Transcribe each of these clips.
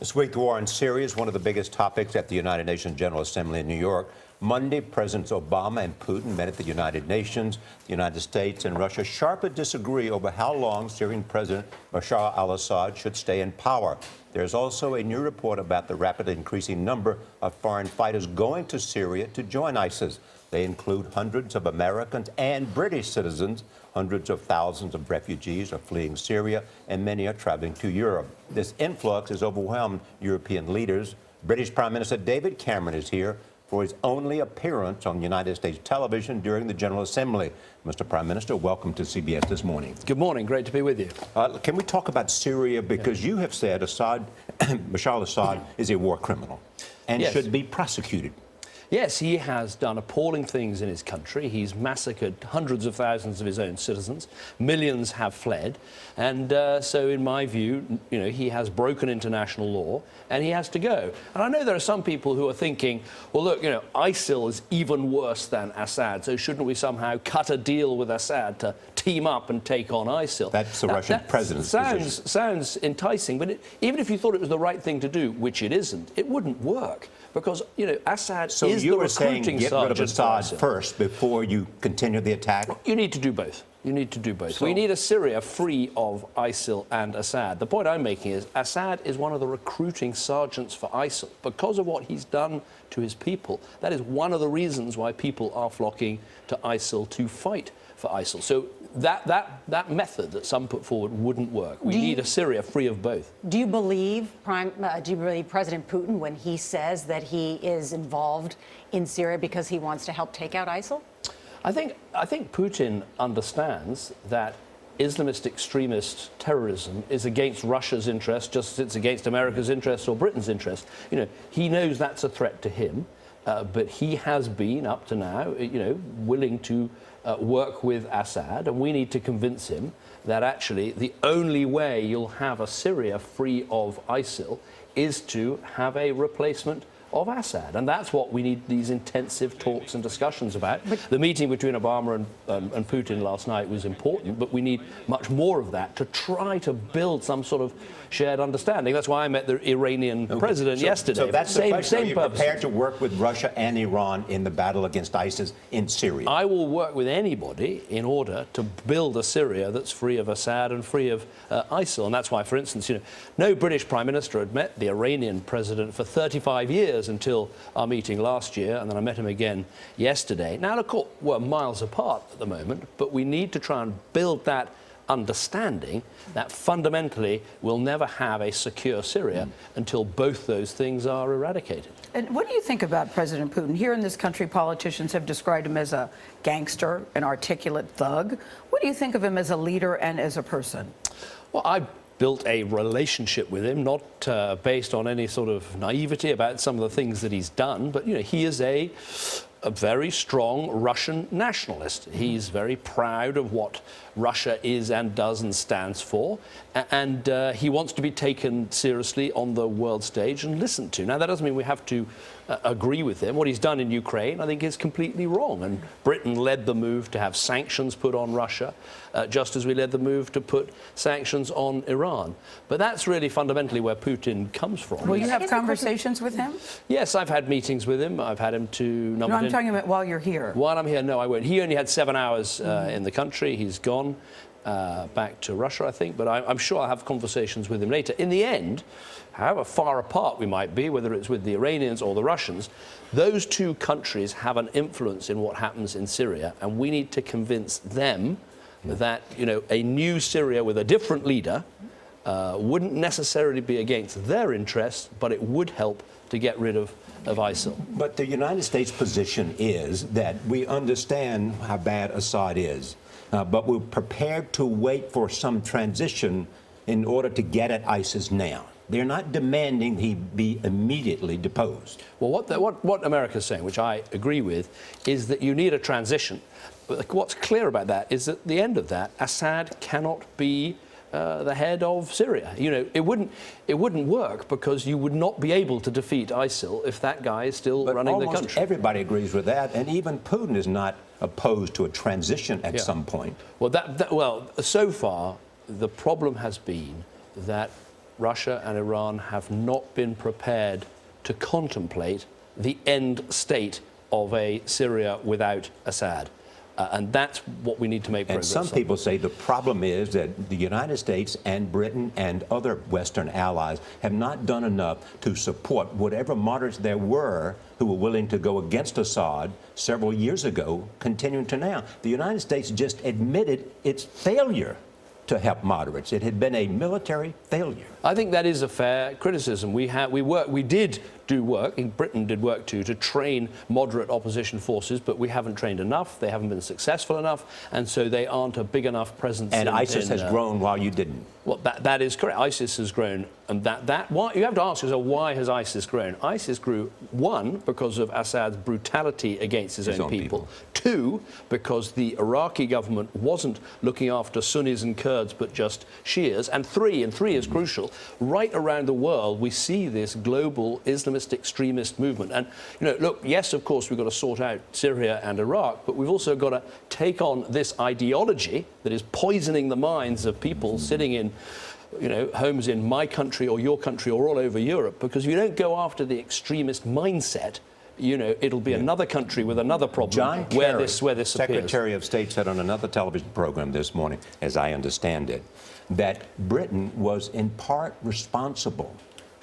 This week, the war in Syria is one of the biggest topics at the United Nations General Assembly in New York. Monday, Presidents Obama and Putin met at the United Nations. The United States and Russia sharply disagree over how long Syrian President Bashar al-Assad should stay in power. There's also a new report about the rapidly increasing number of foreign fighters going to Syria to join ISIS. They include hundreds of Americans and British citizens. Hundreds of thousands of refugees are fleeing Syria, and many are traveling to Europe. This influx has overwhelmed European leaders. British Prime Minister David Cameron is here for his only appearance on United States television during the General Assembly. Mr. Prime Minister, welcome to CBS This Morning. Good morning. Great to be with you. Can we talk about Syria? Because you have said Bashar al-Assad is a war criminal and should be prosecuted. Yes, he has done appalling things in his country. He's massacred hundreds of thousands of his own citizens. Millions have fled. And so in my view, he has broken international law and he has to go. And I know there are some people who are thinking, well, look, ISIL is even worse than Assad. So shouldn't we somehow cut a deal with Assad to team up and take on ISIL? That's the Russian president's position. Sounds enticing. But even if you thought it was the right thing to do, which it isn't, it wouldn't work. Because, Assad is the recruiting sergeant. So you were saying get rid of Assad first before you continue the attack? You need to do both. You need to do both. We need a Syria free of ISIL and Assad. The point I'm making is Assad is one of the recruiting sergeants for ISIL. Because of what he's done to his people, that is one of the reasons why people are flocking to ISIL to fight for ISIL. So that method that some put forward wouldn't work. We need a Syria free of both. Do you believe President Putin when he says that he is involved in Syria because he wants to help take out ISIL? I think Putin understands that Islamist extremist terrorism is against Russia's interest, just as it's against America's interest or Britain's interest. He knows that's a threat to him, but he has been up to now, willing to work with Assad, and we need to convince him that actually the only way you'll have a Syria free of ISIL is to have a replacement of Assad. And that's what we need these intensive talks and discussions about. The meeting between Obama and Putin last night was important, but we need much more of that to try to build some sort of shared understanding. That's why I met the Iranian president yesterday. So that's the question. Are you prepared to work with Russia and Iran in the battle against ISIS in Syria? I will work with anybody in order to build a Syria that's free of Assad and free of ISIL. And that's why, for instance, no British Prime Minister had met the Iranian president for 35 years until our meeting last year, and then I met him again yesterday. Now, of course, we're miles apart at the moment, but we need to try and build that understanding that fundamentally we'll never have a secure Syria until both those things are eradicated. And what do you think about President Putin? Here in this country, politicians have described him as a gangster, an articulate thug. What do you think of him as a leader and as a person? Well, I built a relationship with him, not based on any sort of naivety about some of the things that he's done, but he is a very strong Russian nationalist. He's very proud of what Russia is and does and stands for, and he wants to be taken seriously on the world stage and listened to. Now, that doesn't mean we have to agree with him. What he's done in Ukraine, I think, is completely wrong, and Britain led the move to have sanctions put on Russia, just as we led the move to put sanctions on Iran. But that's really fundamentally where Putin comes from. Will you have conversations with him? Yes, I've had meetings with him. I've had him to No, I'm talking about while you're here. While I'm here, no, I won't. He only had 7 hours in the country. He's gone back to Russia, I think, but I'm sure I'll have conversations with him later. In the end, however far apart we might be, whether it's with the Iranians or the Russians, those two countries have an influence in what happens in Syria, and we need to convince them that, a new Syria with a different leader wouldn't necessarily be against their interests, but it would help to get rid of ISIL. But the United States position is that we understand how bad Assad is, but we're prepared to wait for some transition in order to get at ISIS now. They're not demanding he be immediately deposed. Well, what America's saying, which I agree with, is that you need a transition. But what's clear about that is that at the end of that, Assad cannot be the head of Syria. It wouldn't work because you would not be able to defeat ISIL if that guy is still running the country. Almost everybody agrees with that, and even Putin is not opposed to a transition at some point. Well, so far the problem has been that Russia and Iran have not been prepared to contemplate the end state of a Syria without Assad. And that's what we need to make progress on. And some people say the problem is that the United States and Britain and other Western allies have not done enough to support whatever moderates there were who were willing to go against Assad several years ago, continuing to now. The United States just admitted its failure to help moderates. It had been a military failure. I think that is a fair criticism. We did do work, Britain did work to train moderate opposition forces, but we haven't trained enough, they haven't been successful enough, and so they aren't a big enough presence. And ISIS has grown while you didn't. Well, that is correct. ISIS has grown, and why, you have to ask yourself, why has ISIS grown? ISIS grew, one, because of Assad's brutality against his own people. Two, because the Iraqi government wasn't looking after Sunnis and Kurds, but just Shias. And three is crucial, right around the world we see this global Islamist extremist movement. And, you know, look, yes, of course, we've got to sort out Syria and Iraq, but we've also got to take on this ideology that is poisoning the minds of people sitting in, you know, homes in my country or your country or all over Europe, because if you don't go after the extremist mindset, you know, it'll be another country with another problem. John where Kerry, this appears. Secretary of State, said on another television program this morning, as I understand it, that Britain was in part responsible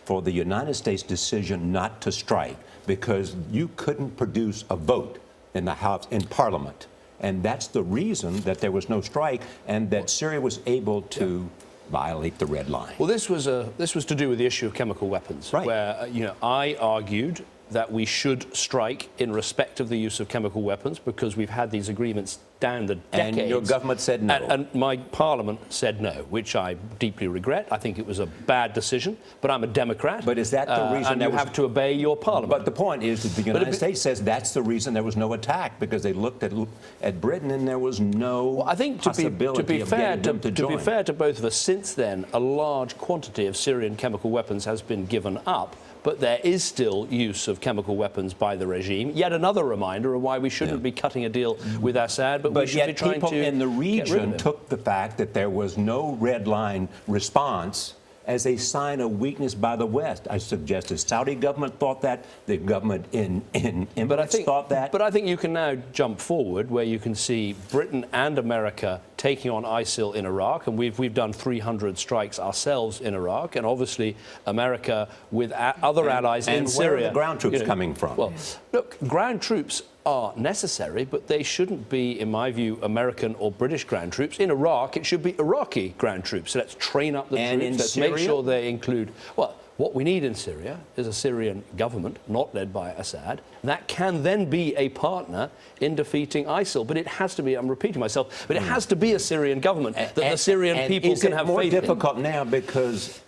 for the United States decision not to strike because you couldn't produce a vote in the House, in Parliament. And that's the reason that there was no strike and that Syria was able to violate the red line. Well, this was to do with the issue of chemical weapons, right, where you know, I argued that we should strike in respect of the use of chemical weapons because we've had these agreements down the decades. And your government said no. And my parliament said no, which I deeply regret. I think it was a bad decision, but I'm a Democrat. But is that the reason? And you have to obey your parliament. But the point is that the United States says that's the reason there was no attack, because they looked at Britain and there was no possibility of getting them to join. To be fair to both of us, since then, a large quantity of Syrian chemical weapons has been given up. But there is still use of chemical weapons by the regime. Yet another reminder of why we shouldn't be cutting a deal with Assad, but we should be trying to people in the region took the fact that there was no red line response as a sign of weakness by the West. I suggested Saudi government thought that, the government in Emirates thought that. But I think you can now jump forward where you can see Britain and America taking on ISIL in Iraq, and we've done 300 strikes ourselves in Iraq, and obviously America with other allies in Syria. And where are the ground troops coming from? Well, look, ground troops are necessary, but they shouldn't be, in my view, American or British ground troops. In Iraq, it should be Iraqi ground troops. So let's train up the troops. Let's make sure they include, well, what we need in Syria is a Syrian government, not led by Assad, that can then be a partner in defeating ISIL. But it has to be, I'm repeating myself, but it has to be a Syrian government that the Syrian people can have faith in. It's more difficult now because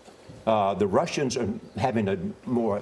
the Russians are having a more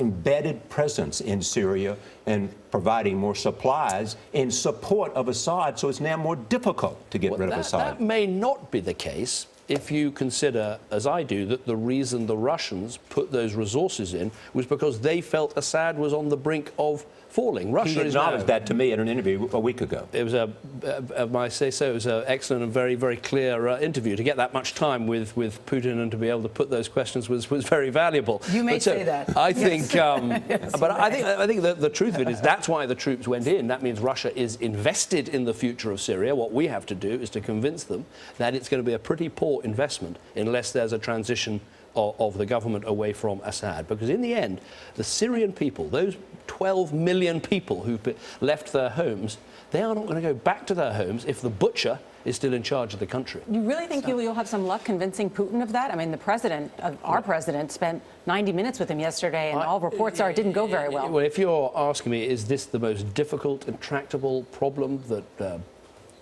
embedded presence in Syria and providing more supplies in support of Assad, so it's now more difficult to get rid of Assad. That may not be the case if you consider, as I do, that the reason the Russians put those resources in was because they felt Assad was on the brink of falling. Russia he acknowledged that to me in an interview a week ago. It was I say so, it was an excellent and very, very clear interview. To get that much time with Putin and to be able to put those questions was very valuable. You may say that. I think, but I think the truth of it is that's why the troops went in. That means Russia is invested in the future of Syria. What we have to do is to convince them that it's going to be a pretty poor investment unless there's a transition of the government away from Assad. Because in the end, the Syrian people, those 12 million people who've left their homes, they are not going to go back to their homes if the butcher is still in charge of the country. You really think you'll have some luck convincing Putin of that? I mean, the president, our president, spent 90 minutes with him yesterday, and all reports are it didn't go very well. Well, if you're asking me, is this the most difficult, intractable problem that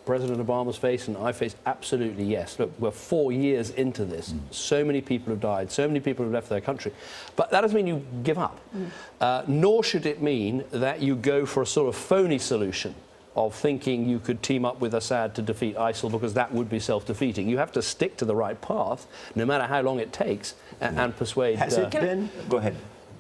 President Obama's faced and I faced? Absolutely yes. Look, we're 4 years into this. So many people have died. So many people have left their country. But that doesn't mean you give up. Nor should it mean that you go for a sort of phony solution of thinking you could team up with Assad to defeat ISIL, because that would be self-defeating. You have to stick to the right path, no matter how long it takes, and persuade... Has it been? Go ahead.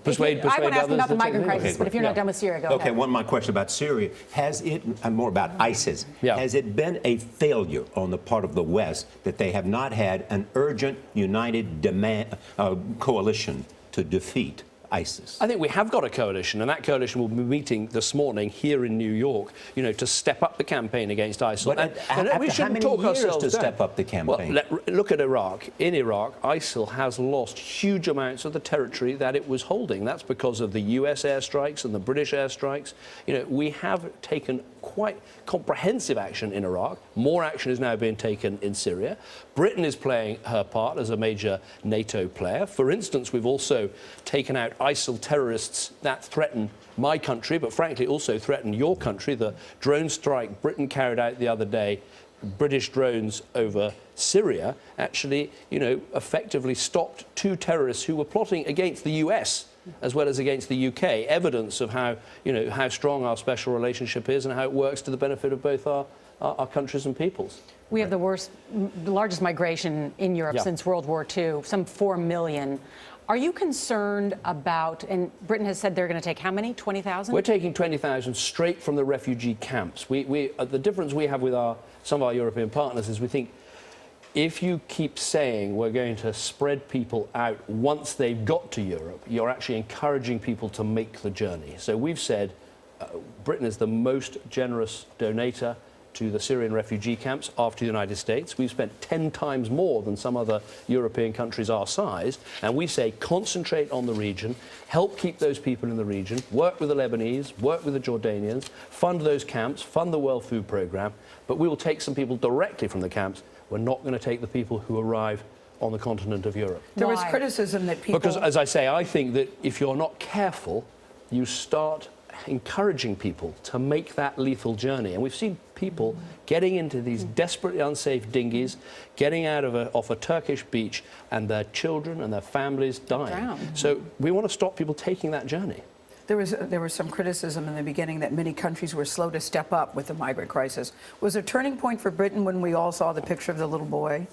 persuade I want to ask others about the to take migrant the lead. crisis, but if you're not done with Syria, go Okay, ahead. one more question about Syria. Has it, and more about ISIS, Yeah. has it been a failure on the part of the West that they have not had an urgent, united coalition to defeat ISIS? I think we have got a coalition, and that coalition will be meeting this morning here in New York, to step up the campaign against ISIL. But And after we how shouldn't many talk years ourselves to down. step up the campaign? Well, look at Iraq. In Iraq, ISIL has lost huge amounts of the territory that it was holding. That's because of the US airstrikes and the British airstrikes. We have taken quite comprehensive action in Iraq. More action is now being taken in Syria. Britain is playing her part as a major NATO player. For instance, we've also taken out ISIL terrorists that threaten my country, but frankly also threaten your country. The drone strike Britain carried out the other day, British drones over Syria, actually, effectively stopped 2 terrorists who were plotting against the US as well as against the UK. Evidence of how, how strong our special relationship is and how it works to the benefit of both our countries and peoples. We have the largest migration in Europe Yeah. since World War II, some 4 million. Are you concerned about, and Britain has said they're going to take how many, 20,000? We're taking 20,000 straight from the refugee camps. The difference we have with some of our European partners is we think if you keep saying we're going to spread people out once they've got to Europe, you're actually encouraging people to make the journey. So we've said Britain is the most generous donator to the Syrian refugee camps after the United States. We've spent 10 times more than some other European countries our size, and we say concentrate on the region, help keep those people in the region, work with the Lebanese, work with the Jordanians, fund those camps, fund the World Food Programme, but we will take some people directly from the camps. We're not going to take the people who arrive on the continent of Europe. There was Why? criticism that people... Because, as I say, I think that if you're not careful, you start encouraging people to make that lethal journey. And we've seen people getting into these desperately unsafe dinghies, getting out off a Turkish beach, and their children and their families dying. Drowned. So we want to stop people taking that journey. There was some criticism in the beginning that many countries were slow to step up with the migrant crisis. Was a turning point for Britain when we all saw the picture of the little boy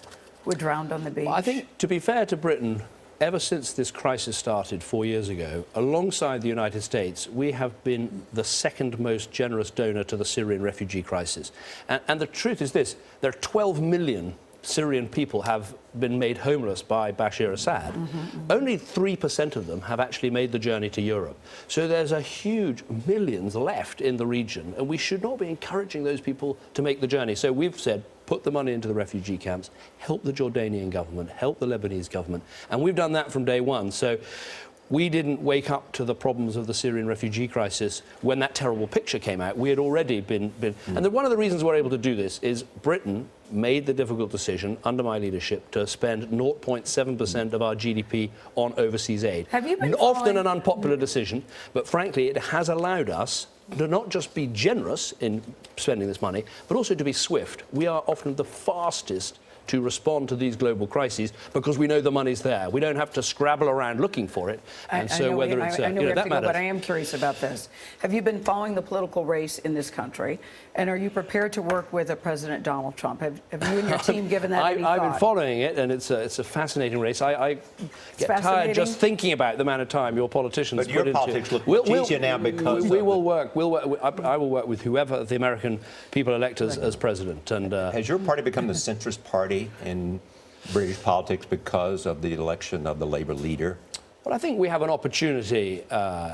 who drowned on the beach? Well, I think, to be fair to Britain, ever since this crisis started 4 years ago, alongside the United States, we have been the second most generous donor to the Syrian refugee crisis. And the truth is this, there are 12 million Syrian people have been made homeless by Bashar Assad. Only 3% of them have actually made the journey to Europe. So there's a huge millions left in the region, and we should not be encouraging those people to make the journey. So we've said, put the money into the refugee camps, help the Jordanian government, help the Lebanese government, and we've done that from day one. So we didn't wake up to the problems of the Syrian refugee crisis when that terrible picture came out. We had already been. And one of the reasons we're able to do this is Britain made the difficult decision under my leadership to spend 0.7% of our GDP on overseas aid. Have you been Often following- an unpopular decision, but frankly, it has allowed us to not just be generous in spending this money, but also to be swift. We are often the fastest to respond to these global crises because we know the money's there. We don't have to scrabble around looking for it. And so whether it's I know we have that to go, matters. but I am curious about this. Have you been following the political race in this country, and are you prepared to work with President Donald Trump? Have you and your team given that any I've been thought? following it, and it's a fascinating race. I get tired fascinating. just thinking about the amount of time your politicians But your put into politics look much easier now because we of will the- work. I will work with whoever the American people elect as president. And Has your party become the centrist party in British politics because of the election of the Labour leader? Well, I think we have an opportunity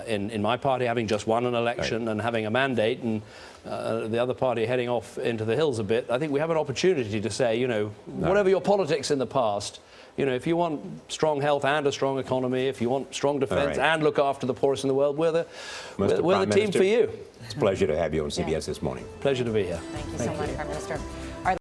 in my party, having just won an election and having a mandate, and the other party heading off into the hills a bit. I think we have an opportunity to say, whatever your politics in the past, if you want strong health and a strong economy, if you want strong defence and look after the poorest in the world, we're the Mr. Prime team Minister, for you. It's a pleasure to have you on CBS This Morning. Pleasure to be here. Thank you so much, Prime Minister.